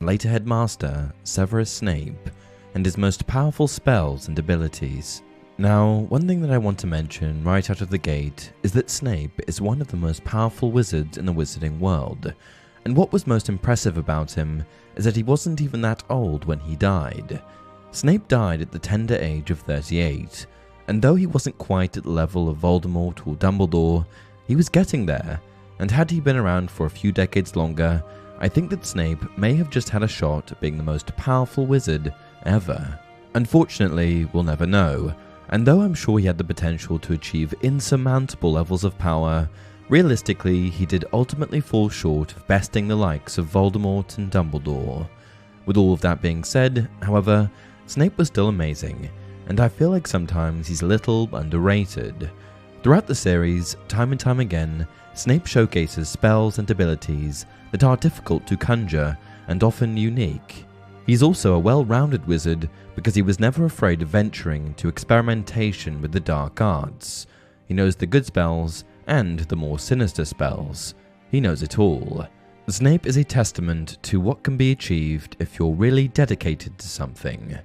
later headmaster Severus Snape, and his most powerful spells and abilities. Now, one thing that I want to mention right out of the gate is that Snape is one of the most powerful wizards in the wizarding world, and what was most impressive about him is that he wasn't even that old when he died. Snape died at the tender age of 38, and though he wasn't quite at the level of Voldemort or Dumbledore, he was getting there, and had he been around for a few decades longer, I think that Snape may have just had a shot at being the most powerful wizard ever. Unfortunately, we'll never know, and though I'm sure he had the potential to achieve insurmountable levels of power, realistically he did ultimately fall short of besting the likes of Voldemort and Dumbledore. With all of that being said, however, Snape was still amazing, and I feel like sometimes he's a little underrated. Throughout the series, time and time again, Snape showcases spells and abilities that are difficult to conjure and often unique. He's also a well-rounded wizard because he was never afraid of venturing into experimentation with the dark arts. He knows the good spells and the more sinister spells. He knows it all. Snape is a testament to what can be achieved if you're really dedicated to something.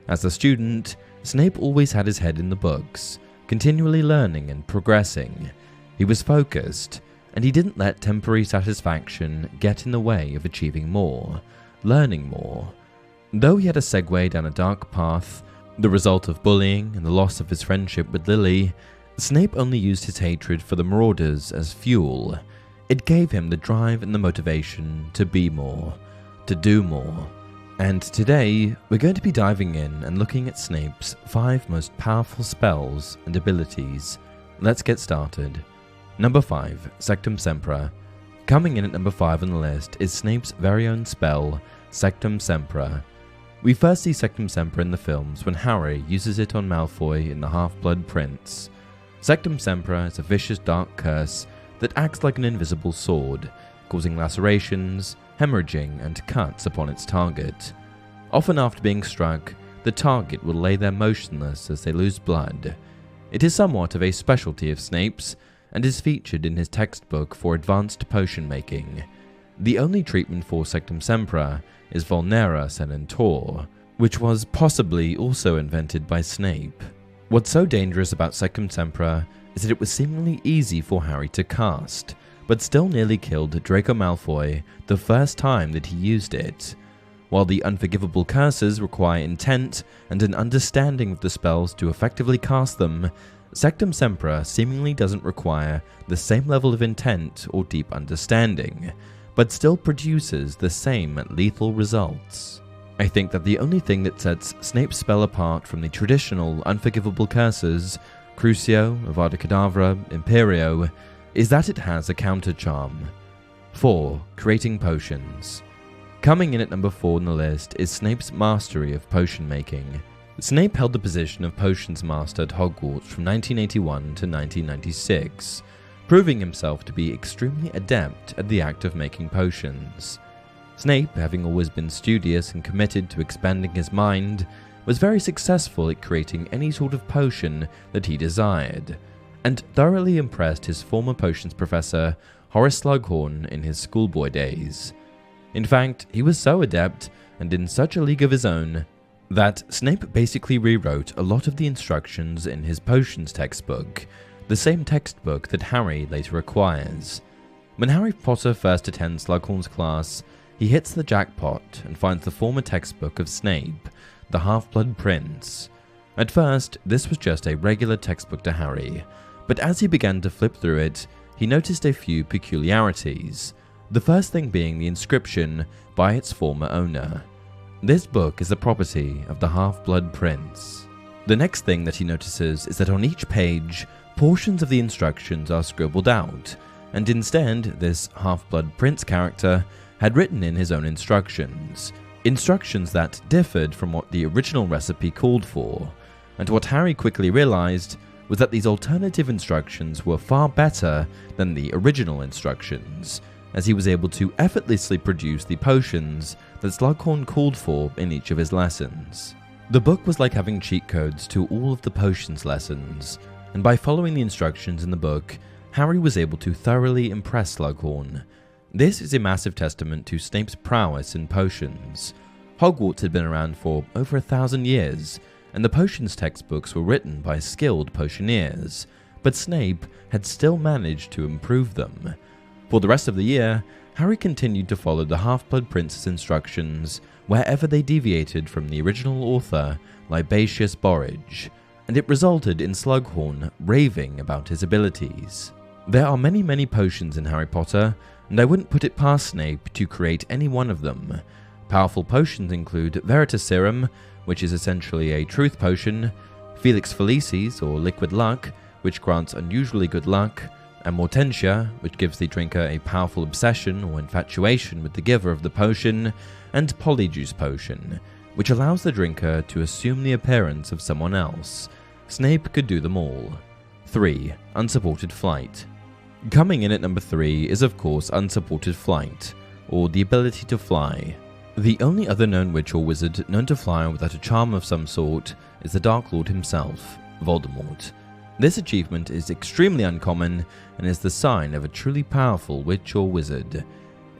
As a student, Snape always had his head in the books, continually learning and progressing. He was focused, and he didn't let temporary satisfaction get in the way of achieving more, learning more. Though he had a segue down a dark path, the result of bullying and the loss of his friendship with Lily, Snape only used his hatred for the Marauders as fuel. It gave him the drive and the motivation to be more, to do more. And today, we're going to be diving in and looking at Snape's 5 most powerful spells and abilities. Let's get started. Number 5, Sectum Sempra. Coming in at number 5 on the list is Snape's very own spell, Sectum Sempra. We first see Sectum Sempra in the films when Harry uses it on Malfoy in The Half-Blood Prince. Sectum Sempra is a vicious dark curse that acts like an invisible sword, causing lacerations, hemorrhaging, and cuts upon its target. Often after being struck, the target will lay there motionless as they lose blood. It is somewhat of a specialty of Snape's, and is featured in his textbook for advanced potion making. The only treatment for Sectum Sempra is Vulnera Senentor, which was possibly also invented by Snape. What's so dangerous about Sectum Sempra is that it was seemingly easy for Harry to cast, but still nearly killed Draco Malfoy the first time that he used it. While the unforgivable curses require intent and an understanding of the spells to effectively cast them, Sectum Sempra seemingly doesn't require the same level of intent or deep understanding, but still produces the same lethal results. I think that the only thing that sets Snape's spell apart from the traditional unforgivable curses, Crucio, Avada Kedavra, Imperio, is that it has a counter charm. 4. Creating potions. Coming in at number 4 on the list is Snape's mastery of potion making. Snape held the position of potions master at Hogwarts from 1981 to 1996, proving himself to be extremely adept at the act of making potions. Snape, having always been studious and committed to expanding his mind, was very successful at creating any sort of potion that he desired, and thoroughly impressed his former potions professor, Horace Slughorn, in his schoolboy days. In fact, he was so adept, and in such a league of his own, that Snape basically rewrote a lot of the instructions in his potions textbook, the same textbook that Harry later acquires. When Harry Potter first attends Slughorn's class, he hits the jackpot and finds the former textbook of Snape, The Half-Blood Prince. At first, this was just a regular textbook to Harry, but as he began to flip through it, he noticed a few peculiarities, the first thing being the inscription by its former owner. This book is the property of the Half-Blood Prince. The next thing that he notices is that on each page, portions of the instructions are scribbled out, and instead, this Half-Blood Prince character had written in his own instructions that differed from what the original recipe called for, and what Harry quickly realized was that these alternative instructions were far better than the original instructions, as he was able to effortlessly produce the potions that Slughorn called for in each of his lessons. The book was like having cheat codes to all of the potions lessons, and by following the instructions in the book, Harry was able to thoroughly impress Slughorn. This is a massive testament to Snape's prowess in potions. Hogwarts had been around for over 1,000 years, and the potions textbooks were written by skilled potioneers, but Snape had still managed to improve them. For the rest of the year, Harry continued to follow the Half-Blood Prince's instructions wherever they deviated from the original author, Libatius Borage, and it resulted in Slughorn raving about his abilities. There are many potions in Harry Potter, and I wouldn't put it past Snape to create any one of them. Powerful potions include Veritaserum, which is essentially a truth potion, Felix Felicis, or liquid luck, which grants unusually good luck, and Mortentia, which gives the drinker a powerful obsession or infatuation with the giver of the potion, and Polyjuice Potion, which allows the drinker to assume the appearance of someone else. Snape could do them all. 3. Unsupported Flight. Coming in at number 3 is of course Unsupported Flight, or the ability to fly. The only other known witch or wizard known to fly without a charm of some sort is the Dark Lord himself, Voldemort. This achievement is extremely uncommon and is the sign of a truly powerful witch or wizard.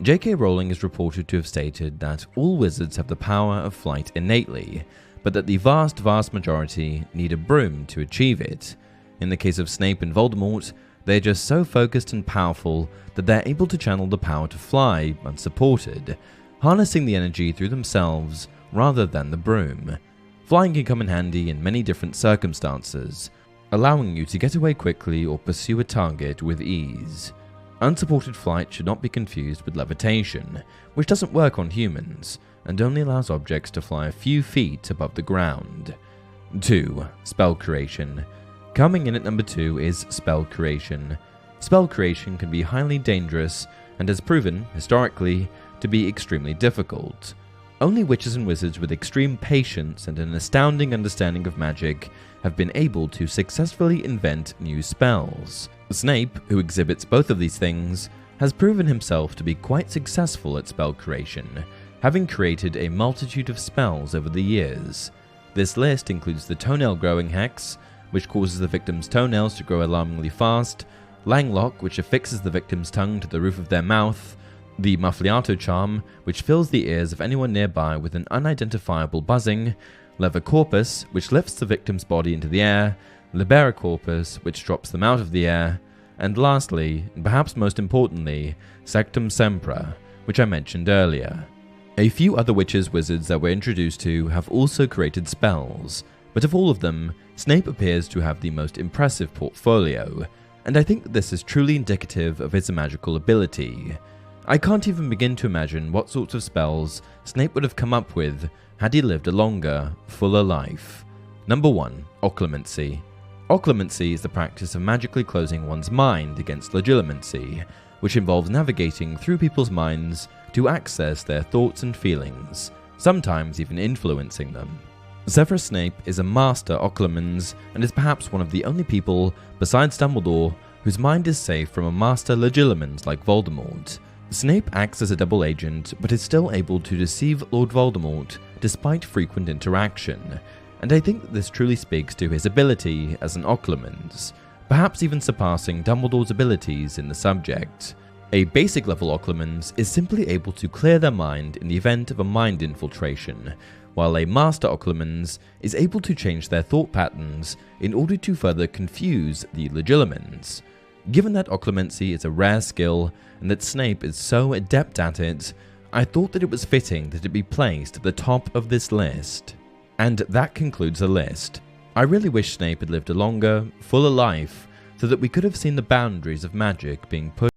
J.K. Rowling is reported to have stated that all wizards have the power of flight innately, but that the vast majority need a broom to achieve it. In the case of Snape and Voldemort, they're just so focused and powerful that they're able to channel the power to fly unsupported, harnessing the energy through themselves rather than the broom. Flying can come in handy in many different circumstances, allowing you to get away quickly or pursue a target with ease. Unsupported flight should not be confused with levitation, which doesn't work on humans, and only allows objects to fly a few feet above the ground. 2. Spell Creation. Coming in at number 2 is Spell Creation. Spell creation can be highly dangerous, and has proven, historically, to be extremely difficult. Only witches and wizards with extreme patience and an astounding understanding of magic have been able to successfully invent new spells. Snape, who exhibits both of these things, has proven himself to be quite successful at spell creation, having created a multitude of spells over the years. This list includes the Toenail Growing Hex, which causes the victim's toenails to grow alarmingly fast, Langlock, which affixes the victim's tongue to the roof of their mouth, the Muffliato Charm, which fills the ears of anyone nearby with an unidentifiable buzzing, Levicorpus, which lifts the victim's body into the air, Liberacorpus, which drops them out of the air, and lastly, and perhaps most importantly, Sectum Sempra, which I mentioned earlier. A few other witches wizards that we're introduced to have also created spells, but of all of them, Snape appears to have the most impressive portfolio, and I think that this is truly indicative of his magical ability. I can't even begin to imagine what sorts of spells Snape would have come up with had he lived a longer, fuller life. Number 1. Occlumency. Occlumency is the practice of magically closing one's mind against legilimency, which involves navigating through people's minds to access their thoughts and feelings, sometimes even influencing them. Severus Snape is a master occlumens and is perhaps one of the only people, besides Dumbledore, whose mind is safe from a master legilimens like Voldemort. Snape acts as a double agent, but is still able to deceive Lord Voldemort despite frequent interaction, and I think that this truly speaks to his ability as an occlumens, perhaps even surpassing Dumbledore's abilities in the subject. A basic level occlumens is simply able to clear their mind in the event of a mind infiltration, while a master occlumens is able to change their thought patterns in order to further confuse the legilimens. Given that occlumency is a rare skill, and that Snape is so adept at it, I thought that it was fitting that it be placed at the top of this list. And that concludes the list. I really wish Snape had lived a longer, fuller life, so that we could have seen the boundaries of magic being pushed